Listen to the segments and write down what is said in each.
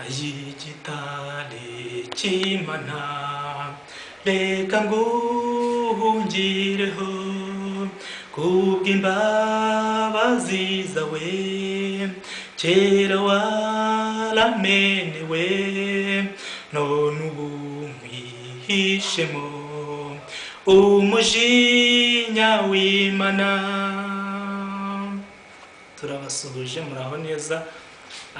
ayigitare cy'Imana reka nguhungireho kubw'imbabazi zawe kera waramenewe none ubu mwihishemo umujinya w'Imana. Turabasuhuje muraho neza.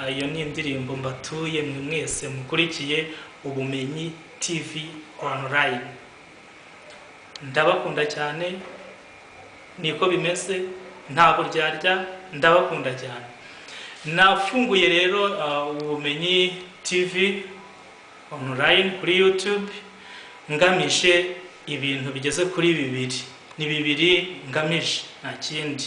Iyo ni indirimbo mbatuye mwe mwese mukurikiye Ubumenyi TV online. Ndabakunda cyane, niko bimeze, ntabwo ryarya, ndabakunda cyane. Nafunguye rero Ubumenyi TV online kuri YouTube ngamije ibintu bigeze kuri bibiri. Ni bibiri ngamije, nta kindi.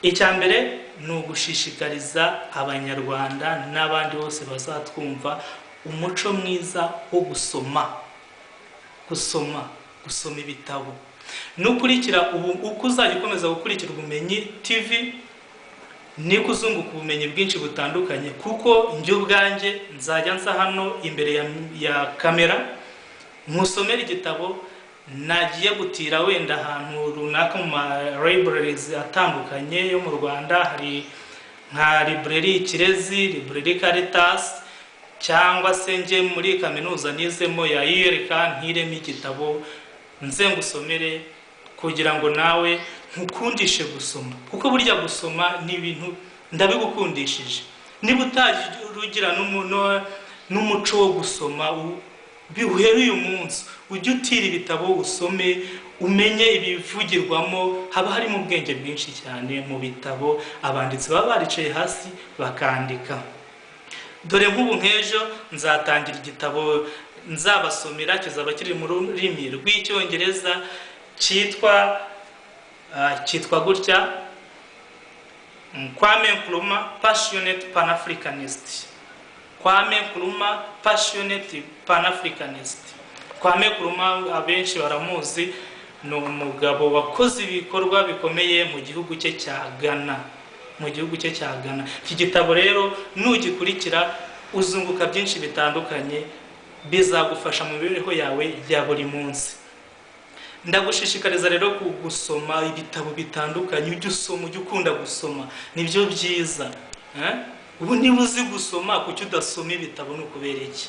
Icya mbere ni ugushishikariza abanyarwanda n'abandi bose bazatwumva umuco mwiza wo gusoma ibitabo. Nukurikira uko uzajya ukomeza gukurikira Ubumenyi TV ni kuzunguka ubumenyi bwinshi butandukanye, kuko njye ubwanjye nzajya nza hano imbere ya kamera nkusomera igitabo nagiye gutira wenda ahantu runaka mu ma libraries atandukanye yo mu Rwanda. Hari nka library Kirezi, library Caritas, cyangwa se nje muri kaminuza nizemo ya IRK ntiremo igitabo nze ngusomere kugira ngo nawe nkukundishe gusoma, kuko burya gusoma ni ibintu ndabigukundishije. Niba utarugira n'umuco wo gusoma bihuhere uyu munsi ujye utira ibitabo usome umenye ibivugirwamo. Haba harimo ubwenge bwinshi cyane mu bitabo, abanditsi baba baricaye hasi bakandika. Dore nk'ubu nk'ejo nzatangira igitabo nzabasomera, kizaba kiri mu rurimi rw'Icyongereza, cyitwa gutya: Kwame Nkrumah Passionate Pan-Africanist. Kwame Nkrumah Passionate Pan-Africanist. Kwame Nkrumah abenshi baramuzi, ni umugabo wakoze ibikorwa bikomeye mu gihugu cye cya Ghana. Iki gitabo rero nugikurikira uzunguka byinshi bitandukanye, bizagufasha mu mibereho yawe ya buri munsi. Ndagushishikariza rero gusoma ibitabo bitandukanye, ujye usoma, ujye ukunda gusoma, nibyo byiza. Ubu niba uzi gusoma kuki udasoma ibitabo? Ni ukubera iki?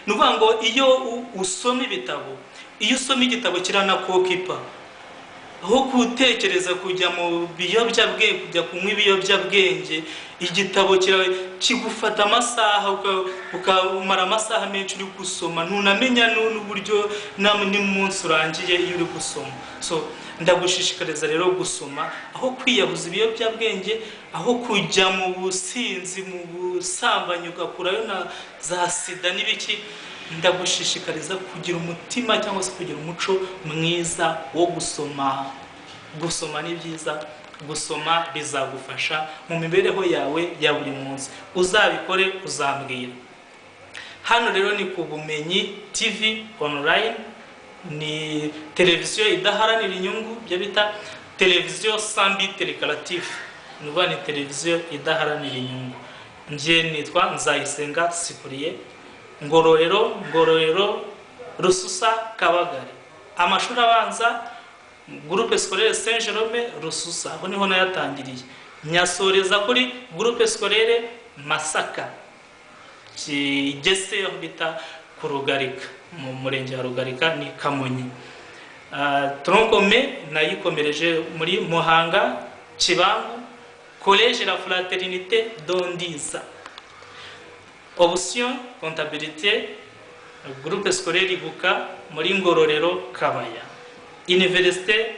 Nuvuga ngo iyo usoma ibitabo, iyo usoma igitabo kiranakokipa, aho kutekereza kujya mu biyobyabwenge, kujya kunywa ibiyobyabwenge, igitabo kigufata amasaha, ukamara amasaha menshi uri gusoma, ntunamenya n'uburyo n'umunsi urangiye iyo uri gusoma. So ndagushishikariza rero gusoma, aho kwiyahuza ibiyobyabwenge, aho kujya mu businzi, mu busambanyi, ugakurayo na za sida n'ibiki. Ndagushishikariza kugira umutima cyangwa se kugira umuco mwiza wo gusoma. Gusoma ni byiza, gusoma bizagufasha mu mibereho yawe ya buri munsi. Uzabikore uzambwira. Hano rero ni ku Bumenyi TV online, ni televiziyo idaharanira inyungu, byo bita televiziyo sans but lucratif. Nuvuga ni televiziyo idaharanira inyungu. Nje nitwa Nzayisenga Cyprien, Ngororero Rususa Kabagari. Amashuri abanza Groupe Scolaire Saint Jerome Rususa, aho niho nayatangiriye. Nyasoreza kuri Groupe Scolaire Masaka Kigese, aho bita ku Rugarika, mu murenge wa Rugarika ni Kamonyi. Tronkome nayikomereje muri Muhanga Kibangu, Collège La Fraternité Dondiza. Option comptabilité Groupe Scolaire Ibuka muri Ngororero Kabaya. Université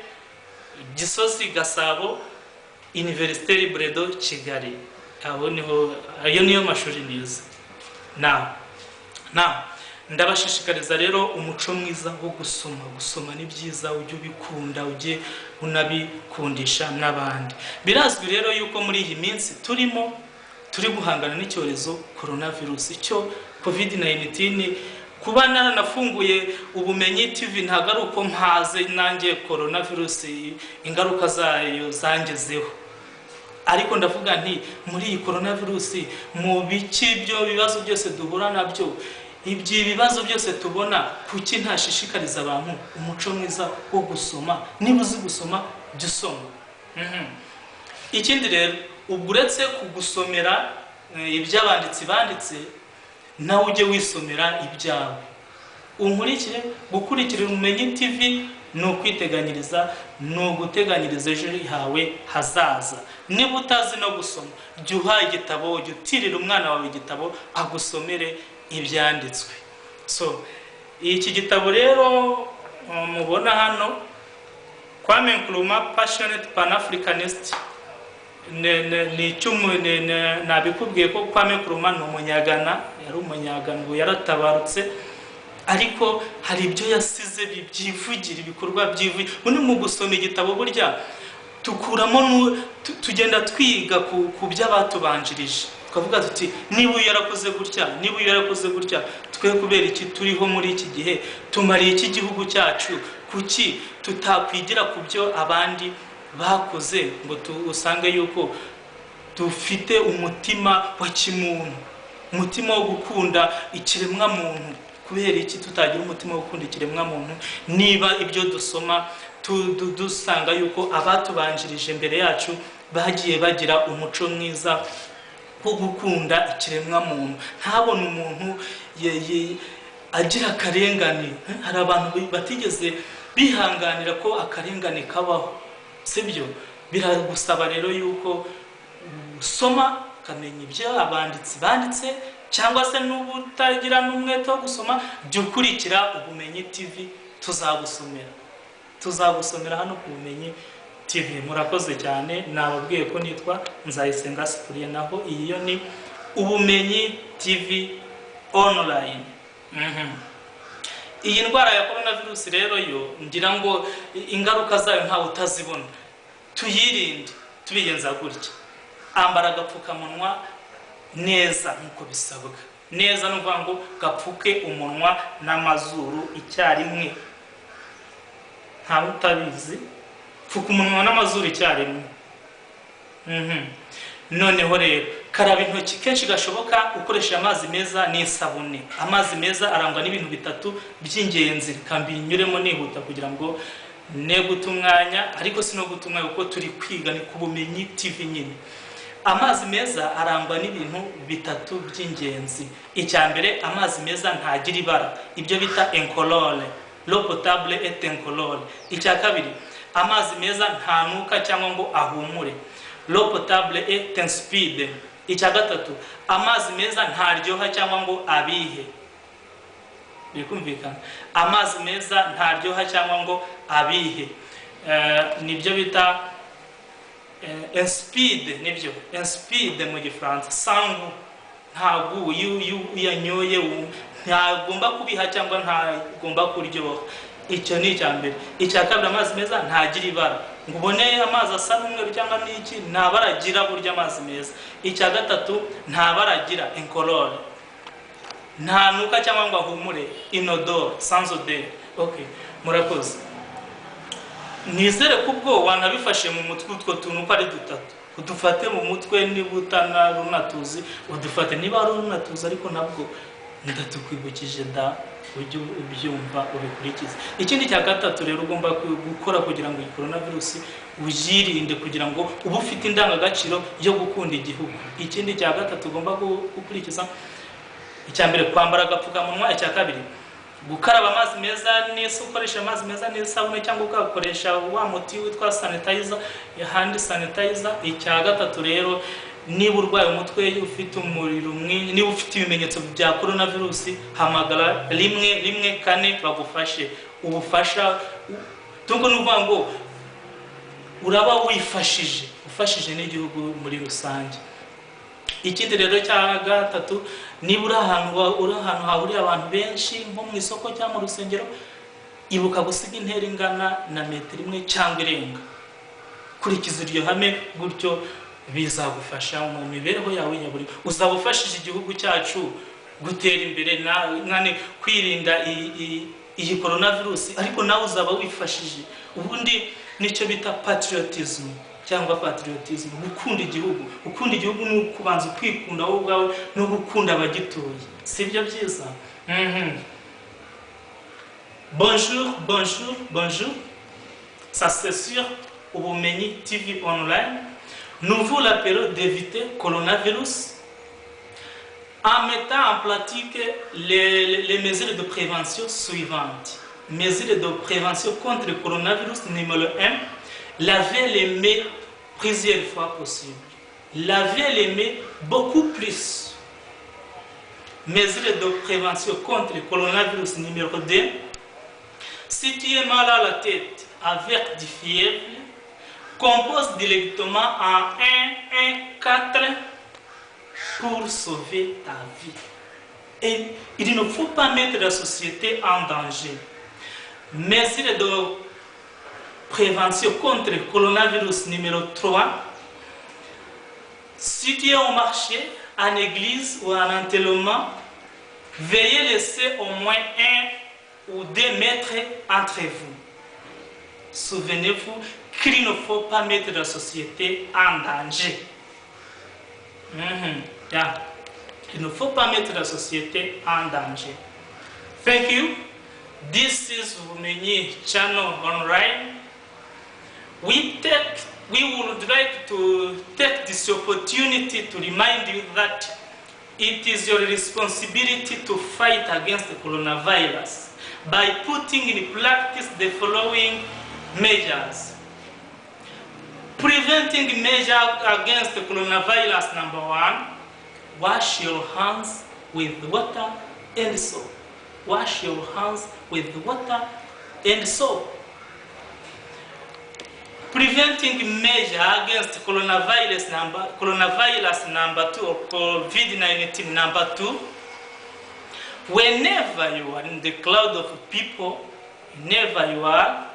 Gisozi Gasabo, Université Libre de Kigali. Ayo niyo mashuri nize. Na ndabashishikariza rero umuco mwiza wo gusoma ni byiza, ujye ubikunda, ujye unabikundisha n'abandi. Birazwi rero yuko muri iyi minsi turi guhangana n'icyorezo coronavirus, icyo COVID-19. Kuba naranafunguye Ubumenyi TV ntabwo ari uko mpaze nanjye coronavirus ingaruka zayo zangezeho, ariko ndavuga nti muri iyi coronavirus mu biki byo bibazo byose duhura nabyo, ibyo bibazo byose tubona, kuki ntashishikariza abantu umuco mwiza wo gusoma? Niba uzi gusoma jya usoma. Ikindi rero, ubwo uretse kugusomera iby'abanditsi banditse, nawe ujye wisomera ibyawe. Unkurikire, gukurikira Ubumenyi TV ni ukwiteganyiriza, ni uguteganyiriza ejo hawe hazaza. Niba utazi no gusoma, jya uha igitabo, jya utirira umwana wawe igitabo agusomere ibyanditswe. So iki gitabo rero mubona hano, Kwame Nkrumah Passionate Pan-Africanist, nabikubwiye ko Kwame Nkrumah ni umunyagana, yari umunyagana, yaratabarutse, ariko hari ibyo yasize byivugira, ibikorwa byivugira. Muri mu gusoma igitabo burya tukuramo, tugenda twiga ku by'abatubanjirije, tukavuga tuti niba uyu yarakoze gutya, niba uyu yarakoze gutya, twe kubera iki turiho muri iki gihe, tumariye iki gihugu cyacu, kuki tutakwigira ku byo abandi bakoze, ngo usange yuko dufite umutima wa kimuntu, umutima wo gukunda ikiremwa muntu. Kubera iki tutagira umutima wo gukunda ikiremwa muntu niba ibyo dusoma dusanga yuko abatubanjirije mbere yacu bagiye bagira umuco mwiza wo gukunda ikiremwa muntu, ntabone umuntu agira akarengane. Hari abantu batigeze bihanganira ko akarengane kabaho, sibyo? Biragusaba rero yuko usoma, ukamenya ibyo abanditsi banditse, cyangwa se n'ubu utagira n'umwete wo gusoma, jya ukurikira Ubumenyi TV, tuzagusomera hano ku Bumenyi TV. Murakoze cyane, nababwiye ko nitwa Nzayisenga Cyprien, naho iyi yo ni Ubumenyi TV online. Iyi ndwara ya coronavirus rero yo ngira ngo ingaruka zayo ntawe utazibona. Tuyirinde tubigenza gutya: ambara agapfukamunwa neza nkuko bisabwa. Neza nuvuga ngo gapfuke umunwa n'amazuru icyarimwe. Nta utabizi, pfuka umunwa n'amazuru icyarimwe. Noneho rero karaba intoki kenshi gashoboka ukoresha amazi meza n'isabune. Amazi meza arangwa n'ibintu bitatu by'ingenzi, kambinyuremo nihuta kugira ngo ne gutumwanya, ariko sino gutumwanya kuko turi kwiga ni ku Bumenyi TV nyine. Amazi meza arangwa n'ibintu bitatu by'ingenzi. Icya mbere, amazi meza ntagira ibara, ibyo bita incolore, l'eau potable est incolore. Icya kabiri, amazi meza ntanuka cyangwa ngo ahumure, l'eau potable est insipide. Icya gatatu, amazi meza ntaryoha cyangwa ngo abihe. Bikumvikana? Amazi meza ntaryoha cyangwa ngo abihe, nibyo bita insipide. Nibyo insipide mu Gifaransa. Sangu, ntago yanyoye ntagomba kubiha cyangwa ntagomba kuryoha. Icyo ni icya mbere. Icya kabiri, amazi meza ntagira ibara, ngo ubone amazi asa n'umweru cyangwa n'iki, nta baragira burya amazi meza. Icya gatatu, nta baragira incolore, nta nuka cyangwa ngo ahumure, inodore, sans odeur. Okay, murakoze. Nizere kubwo wanabifashe mu mutwe utwo tuntu ko ari dutatu. Udufate mu mutwe, niba utanarunatuzi udufate, niba ari unatuzi ariko nabwo ndatukwibukije da ujye ubyumva ubikurikize. Ikindi cya gatatu rero ugomba gukora kugira ngo iyi coronavirus uyirinde, kugira ngo ube ufite indangagaciro yo gukunda igihugu. Ikindi cya gatatu ugomba gukurikiza, icya mbere kwambara agapfukamunwa, icya kabiri gukaraba amazi meza n'isabune, ukoresha amazi meza n'isabune cyangwa ugakoresha wa muti witwa sanitizer, hand sanitizer. Icya gatatu rero, niba urwaye umutwe, ufite umuriro mwinshi, niba ufite ibimenyetso bya coronavirus, hamagara 114 bagufashe. Ubufasha tungo nuvuga ngo uraba ufashije n'igihugu muri rusange. Ikindi rero cya gatatu, niba uri ahantu hahuriye abantu benshi nko mu isoko cyangwa mu rusengero, ibuka gusiga intera ingana na metero 1 cyangwa irenga. Kurikiza iryo hame, gutyo bizagufasha mu mibereho yawe ya buri. Uzaba ufashije igihugu cyacu gutera imbere, nane kwirinda iyi coronavirus, ariko nawe uzaba wifashije. Ubundi nicyo bita patriotism cyangwa patriotisme. Gukunda igihugu ni ukubanza kwikunda wowe ubwawe no gukunda abagituye, sibyo byiza? Bonjour, ça c'est sur Ubumenyi TV online. Nous vous l'appelons d'éviter coronavirus en mettant en pratique les mesures de prévention suivantes. Mesures de prévention contre le coronavirus numéro 1, laver les mains plusieurs fois possible. Laver les mains beaucoup plus. Mesures de prévention contre le coronavirus numéro 2, si tu es mal à la tête avec du fièvre, compose directement en 114 pour sauver ta vie. Et il ne faut pas mettre la société en danger. Mesures de prévention contre le coronavirus numéro 3. Si tu es au marché, en église ou en enterrement, veuillez laisser au moins 1 ou 2 mètres entre vous. Souvenez-vous qu'il ne faut pas mettre la société en danger. Il ne faut pas mettre la société en danger. Thank you. This is Ubumenyi channel online. We would like to take this opportunity to remind you that it is your responsibility to fight against the coronavirus by putting in practice the following measures. Preventing measures against the coronavirus: number 1, wash your hands with water and soap. Wash your hands with water and soap. Preventing measure against coronavirus number 2, or COVID-19 number 2. Whenever you are in the crowd of people, whenever you are,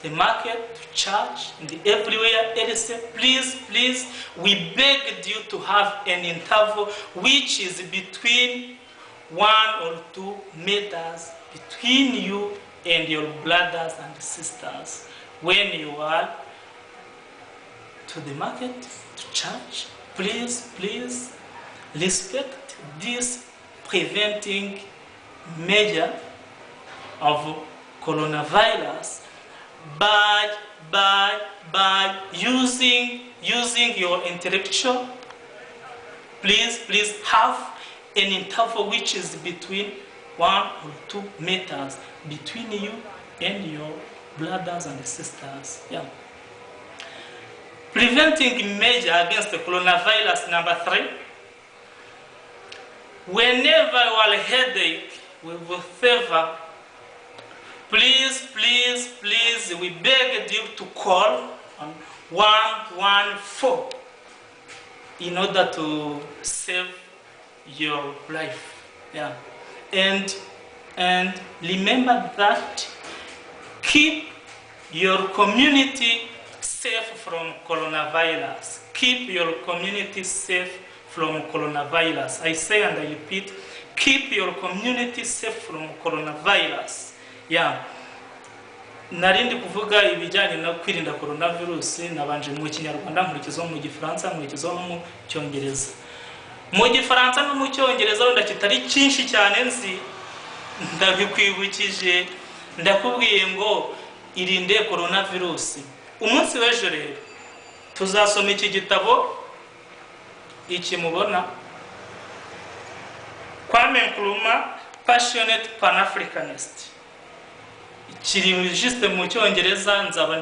the market, church, and everywhere else, please, we beg you to have an interval which is between 1 or 2 meters between you and your brothers and sisters. When you are to the market, to church, please respect this preventing measure of coronavirus by using your intellectual. Please have an interval which is between 1 or 2 meters between you and your brothers and sisters. Preventing measure against the coronavirus number 3. Whenever you are headache with fever, please, we beg you to call on 114 in order to save your life. And remember that keep your community safe from coronavirus. Keep your community safe from coronavirus. I say and I repeat, keep your community safe from coronavirus. Narindi kuvuga ibijyanye no kwirinda coronavirus, nabanje mu Kinyarwanda, nkurikizaho mu Gifaransa, nkurikizaho no mu Cyongereza. Mu Gifaransa no mu Cyongereza wenda kitari cyinshi cyane nzi, ndabikwibukije, ndakubwiye ngo irinde coronavirus. Umunsi w'ejo rero tuzasoma iki gitabo, iki mubona, Kwame Nkrumah, Passionate Pan-Africanist. Kiri juste mu Cyongereza, nzaba